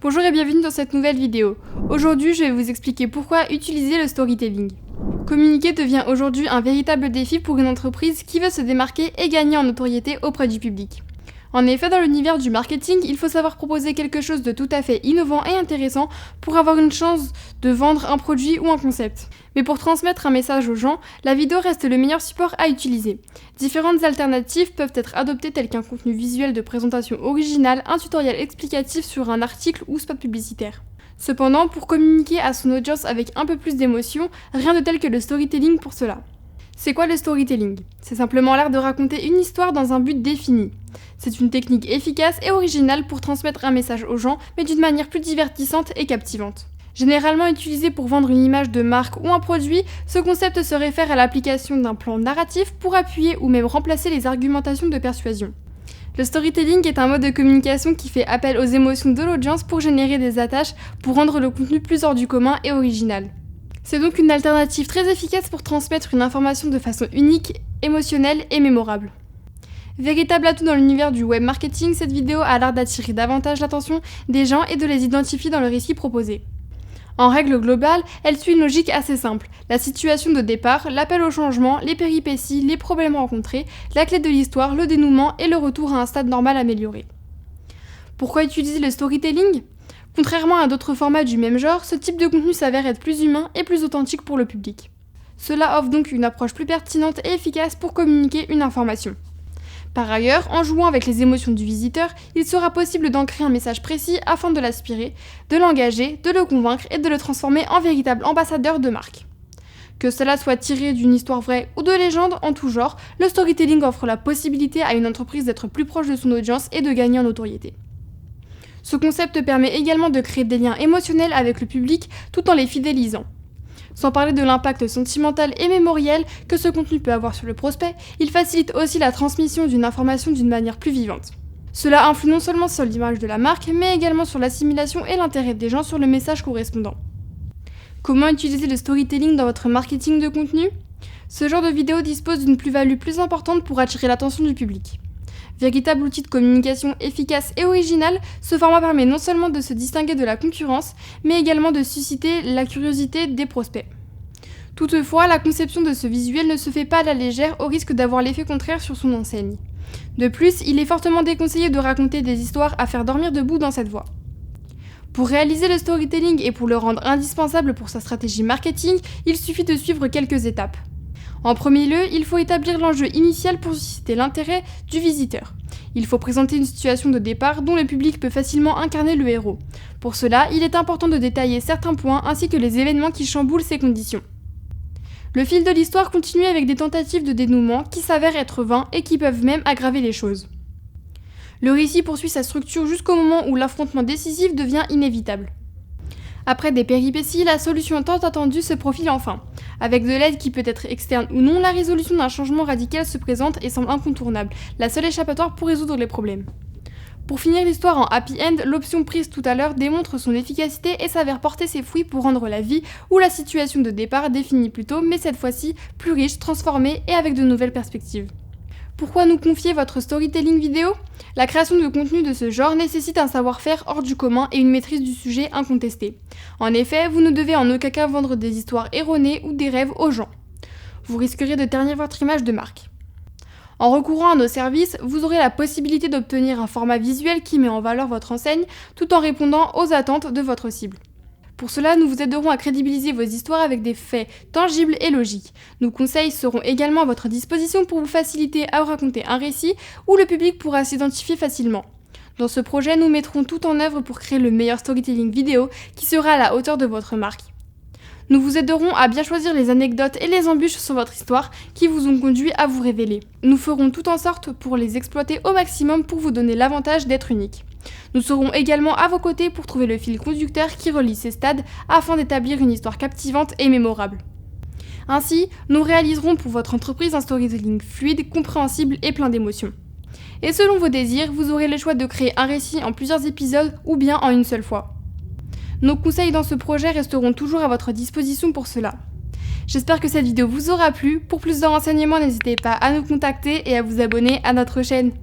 Bonjour et bienvenue dans cette nouvelle vidéo. Aujourd'hui, je vais vous expliquer pourquoi utiliser le storytelling. Communiquer devient aujourd'hui un véritable défi pour une entreprise qui veut se démarquer et gagner en notoriété auprès du public. En effet, dans l'univers du marketing, il faut savoir proposer quelque chose de tout à fait innovant et intéressant pour avoir une chance de vendre un produit ou un concept. Mais pour transmettre un message aux gens, la vidéo reste le meilleur support à utiliser. Différentes alternatives peuvent être adoptées telles qu'un contenu visuel de présentation originale, un tutoriel explicatif sur un article ou spot publicitaire. Cependant, pour communiquer à son audience avec un peu plus d'émotion, rien de tel que le storytelling pour cela. C'est quoi le storytelling ? C'est simplement l'art de raconter une histoire dans un but défini. C'est une technique efficace et originale pour transmettre un message aux gens, mais d'une manière plus divertissante et captivante. Généralement utilisé pour vendre une image de marque ou un produit, ce concept se réfère à l'application d'un plan narratif pour appuyer ou même remplacer les argumentations de persuasion. Le storytelling est un mode de communication qui fait appel aux émotions de l'audience pour générer des attaches, pour rendre le contenu plus hors du commun et original. C'est donc une alternative très efficace pour transmettre une information de façon unique, émotionnelle et mémorable. Véritable atout dans l'univers du web marketing, cette vidéo a l'art d'attirer davantage l'attention des gens et de les identifier dans le récit proposé. En règle globale, elle suit une logique assez simple. La situation de départ, l'appel au changement, les péripéties, les problèmes rencontrés, la clé de l'histoire, le dénouement et le retour à un stade normal amélioré. Pourquoi utiliser le storytelling ? Contrairement à d'autres formats du même genre, ce type de contenu s'avère être plus humain et plus authentique pour le public. Cela offre donc une approche plus pertinente et efficace pour communiquer une information. Par ailleurs, en jouant avec les émotions du visiteur, il sera possible d'ancrer un message précis afin de l'aspirer, de l'engager, de le convaincre et de le transformer en véritable ambassadeur de marque. Que cela soit tiré d'une histoire vraie ou de légendes en tout genre, le storytelling offre la possibilité à une entreprise d'être plus proche de son audience et de gagner en notoriété. Ce concept permet également de créer des liens émotionnels avec le public tout en les fidélisant. Sans parler de l'impact sentimental et mémoriel que ce contenu peut avoir sur le prospect, il facilite aussi la transmission d'une information d'une manière plus vivante. Cela influe non seulement sur l'image de la marque, mais également sur l'assimilation et l'intérêt des gens sur le message correspondant. Comment utiliser le storytelling dans votre marketing de contenu ? Ce genre de vidéo dispose d'une plus-value plus importante pour attirer l'attention du public. Véritable outil de communication efficace et original, ce format permet non seulement de se distinguer de la concurrence, mais également de susciter la curiosité des prospects. Toutefois, la conception de ce visuel ne se fait pas à la légère au risque d'avoir l'effet contraire sur son enseigne. De plus, il est fortement déconseillé de raconter des histoires à faire dormir debout dans cette voie. Pour réaliser le storytelling et pour le rendre indispensable pour sa stratégie marketing, il suffit de suivre quelques étapes. En premier lieu, il faut établir l'enjeu initial pour susciter l'intérêt du visiteur. Il faut présenter une situation de départ dont le public peut facilement incarner le héros. Pour cela, il est important de détailler certains points ainsi que les événements qui chamboulent ces conditions. Le fil de l'histoire continue avec des tentatives de dénouement qui s'avèrent être vains et qui peuvent même aggraver les choses. Le récit poursuit sa structure jusqu'au moment où l'affrontement décisif devient inévitable. Après des péripéties, la solution tant attendue se profile enfin. Avec de l'aide qui peut être externe ou non, la résolution d'un changement radical se présente et semble incontournable, la seule échappatoire pour résoudre les problèmes. Pour finir l'histoire en happy end, l'option prise tout à l'heure démontre son efficacité et s'avère porter ses fruits pour rendre la vie ou la situation de départ définie plus tôt, mais cette fois-ci plus riche, transformée et avec de nouvelles perspectives. Pourquoi nous confier votre storytelling vidéo ? La création de contenu de ce genre nécessite un savoir-faire hors du commun et une maîtrise du sujet incontestée. En effet, vous ne devez en aucun cas vendre des histoires erronées ou des rêves aux gens. Vous risquerez de ternir votre image de marque. En recourant à nos services, vous aurez la possibilité d'obtenir un format visuel qui met en valeur votre enseigne tout en répondant aux attentes de votre cible. Pour cela, nous vous aiderons à crédibiliser vos histoires avec des faits tangibles et logiques. Nos conseils seront également à votre disposition pour vous faciliter à raconter un récit où le public pourra s'identifier facilement. Dans ce projet, nous mettrons tout en œuvre pour créer le meilleur storytelling vidéo qui sera à la hauteur de votre marque. Nous vous aiderons à bien choisir les anecdotes et les embûches sur votre histoire qui vous ont conduit à vous révéler. Nous ferons tout en sorte pour les exploiter au maximum pour vous donner l'avantage d'être unique. Nous serons également à vos côtés pour trouver le fil conducteur qui relie ces stades afin d'établir une histoire captivante et mémorable. Ainsi, nous réaliserons pour votre entreprise un storytelling fluide, compréhensible et plein d'émotions. Et selon vos désirs, vous aurez le choix de créer un récit en plusieurs épisodes ou bien en une seule fois. Nos conseils dans ce projet resteront toujours à votre disposition pour cela. J'espère que cette vidéo vous aura plu. Pour plus de renseignements, n'hésitez pas à nous contacter et à vous abonner à notre chaîne.